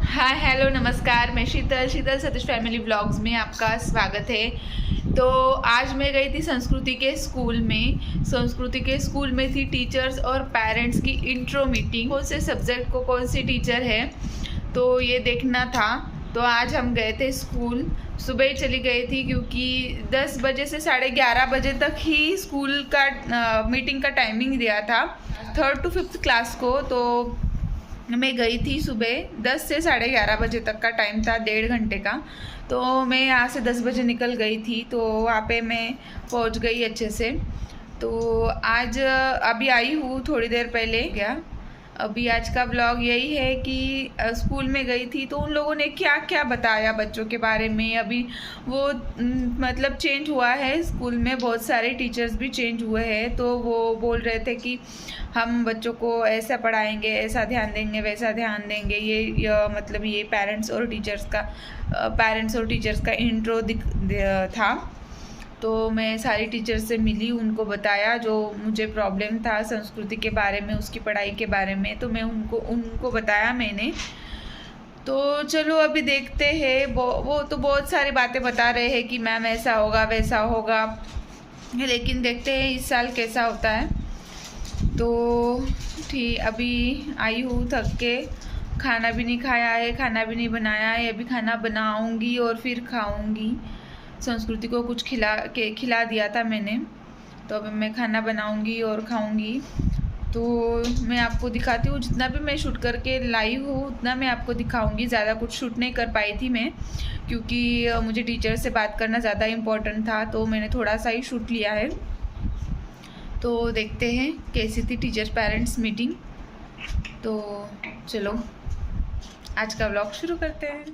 हाँ, हेलो, नमस्कार। मैं शीतल सतीश फैमिली व्लॉग्स में आपका स्वागत है। तो आज मैं गई थी संस्कृति के स्कूल में थी टीचर्स और पेरेंट्स की इंट्रो मीटिंग। कौन से सब्जेक्ट को कौन सी टीचर है तो ये देखना था। तो आज हम गए थे स्कूल, सुबह ही चली गई थी क्योंकि 10 बजे से 11:30 बजे तक ही स्कूल का मीटिंग का टाइमिंग दिया था 3rd to 5th क्लास को। तो मैं गई थी सुबह 10 से 11:30 बजे तक का टाइम था, 1.5 घंटे का। तो मैं यहाँ से 10 बजे निकल गई थी, तो वहाँ पे मैं पहुँच गई अच्छे से। तो आज अभी आई हूँ थोड़ी देर पहले। क्या अभी आज का ब्लॉग यही है कि स्कूल में गई थी तो उन लोगों ने क्या क्या बताया बच्चों के बारे में। अभी वो मतलब चेंज हुआ है स्कूल में, बहुत सारे टीचर्स भी चेंज हुए हैं। तो वो बोल रहे थे कि हम बच्चों को ऐसा पढ़ाएंगे, ऐसा ध्यान देंगे, वैसा ध्यान देंगे। ये मतलब ये पेरेंट्स और टीचर्स का इंट्रो था। तो मैं सारी टीचर्स से मिली, उनको बताया जो मुझे प्रॉब्लम था संस्कृति के बारे में, उसकी पढ़ाई के बारे में। तो मैं उनको बताया मैंने। तो चलो अभी देखते हैं। वो तो बहुत सारी बातें बता रहे हैं कि मैम ऐसा होगा वैसा होगा, लेकिन देखते हैं इस साल कैसा होता है। तो ठीक, अभी आई हूँ थक के, खाना भी नहीं खाया है, खाना भी नहीं बनाया है। अभी खाना बनाऊँगी और फिर खाऊँगी। संस्कृति को कुछ खिला दिया था मैंने, तो अब मैं खाना बनाऊंगी और खाऊंगी। तो मैं आपको दिखाती हूँ, जितना भी मैं शूट करके लाई हूँ उतना मैं आपको दिखाऊंगी। ज़्यादा कुछ शूट नहीं कर पाई थी मैं, क्योंकि मुझे टीचर से बात करना ज़्यादा इम्पोर्टेंट था। तो मैंने थोड़ा सा ही शूट लिया है। तो देखते हैं कैसी थी टीचर पेरेंट्स मीटिंग। तो चलो आज का व्लॉग शुरू करते हैं।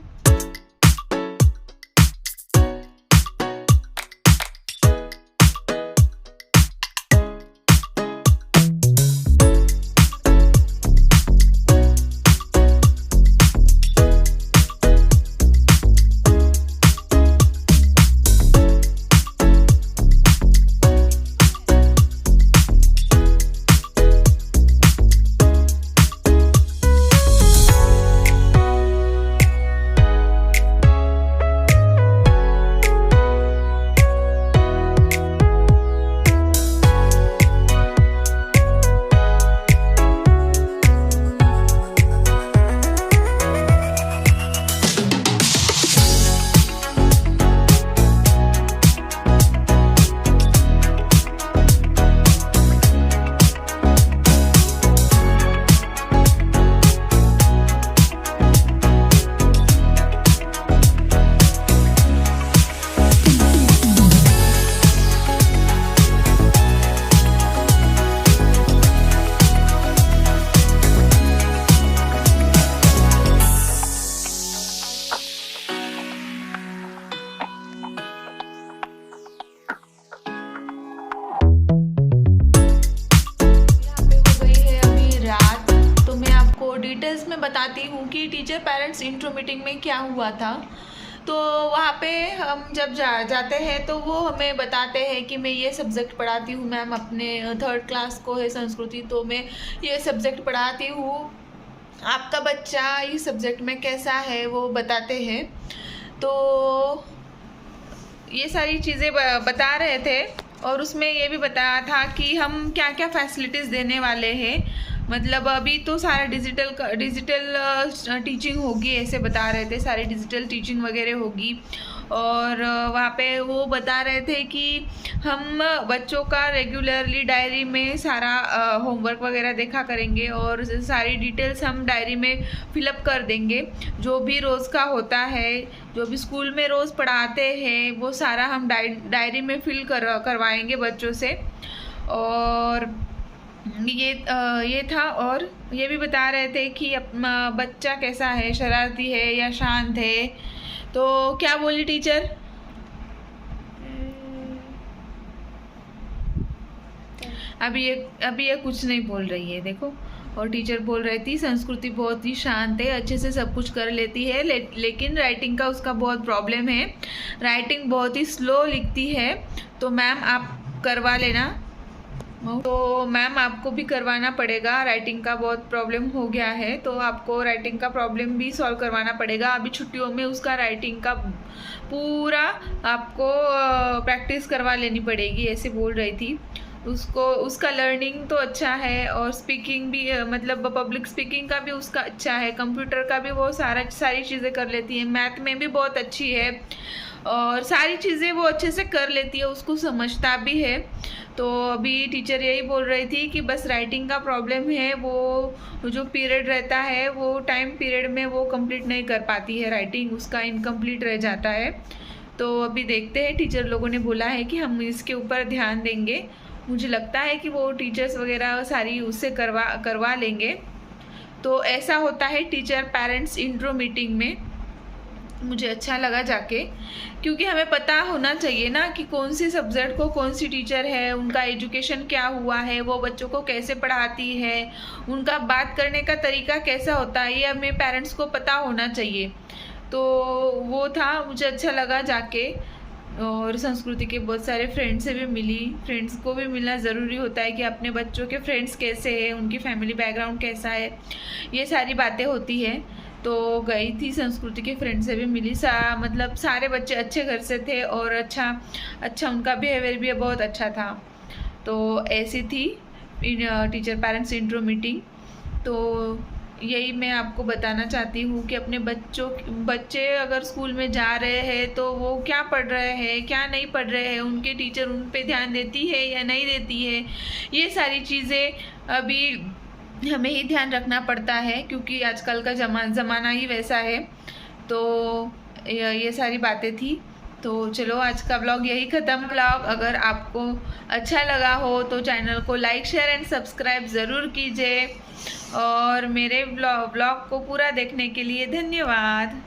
डिटेल्स में बताती हूँ कि टीचर पेरेंट्स इंट्रो मीटिंग में क्या हुआ था। तो वहाँ पे हम जब जाते हैं तो वो हमें बताते हैं कि मैं ये सब्जेक्ट पढ़ाती हूँ मैम, अपने 3rd क्लास को है संस्कृति, तो मैं ये सब्जेक्ट पढ़ाती हूँ। आपका बच्चा इस सब्जेक्ट में कैसा है वो बताते हैं। तो ये सारी चीज़ें बता रहे थे, और उसमें ये भी बताया था कि हम क्या क्या फैसिलिटीज़ देने वाले हैं। मतलब अभी तो सारा डिजिटल टीचिंग होगी, ऐसे बता रहे थे। सारी डिजिटल टीचिंग वगैरह होगी। और वहाँ पे वो बता रहे थे कि हम बच्चों का रेगुलरली डायरी में सारा होमवर्क वगैरह देखा करेंगे, और सारी डिटेल्स हम डायरी में फिलअप कर देंगे। जो भी रोज़ का होता है, जो भी स्कूल में रोज़ पढ़ाते हैं, वो सारा हम डायरी में फिल करवाएंगे बच्चों से। और ये था। और ये भी बता रहे थे कि बच्चा कैसा है, शरारती है या शांत है। तो क्या बोली टीचर? अभी ये कुछ नहीं बोल रही है, देखो। और टीचर बोल रही थी संस्कृति बहुत ही शांत है, अच्छे से सब कुछ कर लेती है, लेकिन राइटिंग का उसका बहुत प्रॉब्लम है। राइटिंग बहुत ही स्लो लिखती है, तो मैम आप करवा लेना। तो मैम आपको भी करवाना पड़ेगा, राइटिंग का बहुत प्रॉब्लम हो गया है, तो आपको राइटिंग का प्रॉब्लम भी सॉल्व करवाना पड़ेगा। अभी छुट्टियों में उसका राइटिंग का पूरा आपको प्रैक्टिस करवा लेनी पड़ेगी, ऐसे बोल रही थी। उसको उसका लर्निंग तो अच्छा है और स्पीकिंग भी मतलब पब्लिक स्पीकिंग का भी उसका अच्छा है, कंप्यूटर का भी वो सारी चीज़ें कर लेती है, मैथ में भी बहुत अच्छी है और सारी चीज़ें वो अच्छे से कर लेती है, उसको समझता भी है। तो अभी टीचर यही बोल रही थी कि बस राइटिंग का प्रॉब्लम है, वो जो पीरियड रहता है वो टाइम पीरियड में वो कंप्लीट नहीं कर पाती है, राइटिंग उसका इनकम्प्लीट रह जाता है। तो अभी देखते हैं, टीचर लोगों ने बोला है कि हम इसके ऊपर ध्यान देंगे। मुझे लगता है कि वो टीचर्स वगैरह सारी उससे करवा लेंगे। तो ऐसा होता है टीचर पेरेंट्स इंट्रो मीटिंग में। मुझे अच्छा लगा जाके, क्योंकि हमें पता होना चाहिए ना कि कौन सी सब्जेक्ट को कौन सी टीचर है, उनका एजुकेशन क्या हुआ है, वो बच्चों को कैसे पढ़ाती है, उनका बात करने का तरीका कैसा होता है, ये हमें पेरेंट्स को पता होना चाहिए। तो वो था, मुझे अच्छा लगा जाके। और संस्कृति के बहुत सारे फ्रेंड्स से भी मिली, फ्रेंड्स को भी मिलना ज़रूरी होता है कि अपने बच्चों के फ्रेंड्स कैसे हैं, उनकी फैमिली बैकग्राउंड कैसा है, ये सारी बातें होती है। तो गई थी, संस्कृति के फ्रेंड से भी मिली, मतलब सारे बच्चे अच्छे घर से थे और अच्छा उनका बिहेवियर भी बहुत अच्छा था। तो ऐसी थी टीचर पेरेंट्स इंट्रो मीटिंग। तो यही मैं आपको बताना चाहती हूँ कि अपने बच्चे अगर स्कूल में जा रहे हैं तो वो क्या पढ़ रहे हैं, क्या नहीं पढ़ रहे हैं, उनके टीचर उन पे ध्यान देती है या नहीं देती है, ये सारी चीज़ें अभी हमें ही ध्यान रखना पड़ता है, क्योंकि आजकल का ज़माना ही वैसा है। तो ये सारी बातें थी। तो चलो, आज का व्लॉग यही ख़त्म। व्लॉग अगर आपको अच्छा लगा हो तो चैनल को लाइक शेयर एंड सब्सक्राइब ज़रूर कीजिए और मेरे व्लॉग को पूरा देखने के लिए धन्यवाद।